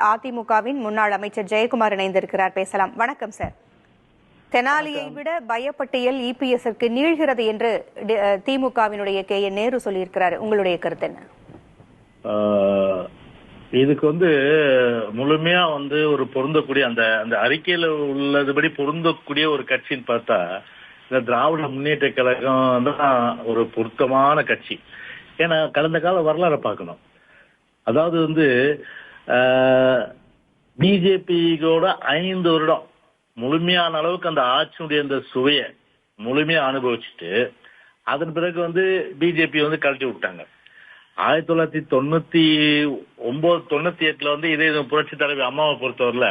அதிமுகவின் முன்னாள் அமைச்சர் ஜெயக்குமார் இணைந்திருக்கிறார். பேசலாம். வணக்கம் சார். தெனாலியை விட பயப்பட்டியல் இபிஎஸ்ற்கு நீள்கிறது என்று திமுகவினுடைய கே.என். நேரு சொல்லியிருக்கிறார். உங்களுடைய கருத்து என்ன? இதுக்கு முழுமையா ஒரு பொருந்தக்கூடிய அந்த அறிக்கையில உள்ளதுபடி பொருந்தக்கூடிய ஒரு கட்சின்னு பார்த்தா இந்த திராவிட முன்னேற்ற கழகம் தான் ஒரு பொருத்தமான கட்சி. ஏன்னா கடந்த கால வரலாறு பார்க்கணும். அதாவது பிஜேபியோட 5 வருடம் முழுமையான அளவுக்கு அந்த ஆட்சியுடைய அந்த சுவையை முழுமையா அனுபவிச்சுட்டு அதன் பிறகு பிஜேபி கழட்டி விட்டாங்க. 1999-98 இதே புரட்சி தலைவி அம்மாவை பொறுத்தவரையில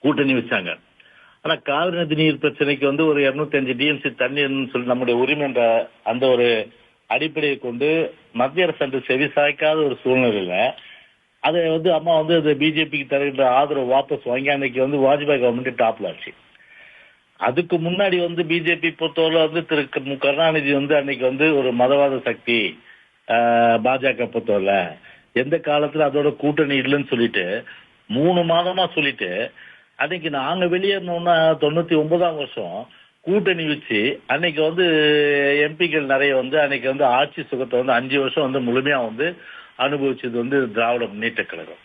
கூட்டணி வச்சாங்க. ஆனா காவிரி நதி நீர் பிரச்சனைக்கு ஒரு 205 டிஎம்சி தண்ணீர்னு சொல்லி நம்முடைய உரிமை என்ற அந்த ஒரு அடிப்படையை கொண்டு மத்திய அரசு செவி சாய்க்காத ஒரு சூழ்நிலையில அதை அம்மா அது பிஜேபிக்கு தருகின்ற ஆதரவு வாபஸ் வாங்கி அன்னைக்கு வாஜ்பாய் கவர்மெண்ட் டாப்ல ஆச்சு. அதுக்கு முன்னாடி பிஜேபி பொறுத்தவரை திரு கருணாநிதி அன்னைக்கு ஒரு மதவாத சக்தி பாஜக பொறுத்தவரை எந்த காலத்துல அதோட கூட்டணி இல்லைன்னு சொல்லிட்டு 3 மாதமா சொல்லிட்டு அன்னைக்கு நாங்க வெளியேறணும்னா 99ஆம் வருஷம் கூட்டணி வச்சு அன்னைக்கு எம்பிக்கள் நிறைய அன்னைக்கு ஆட்சி சுகத்தை 5 வருஷம் முழுமையா அனுபவிச்சது திராவிட முன்னேற்ற கழகம்.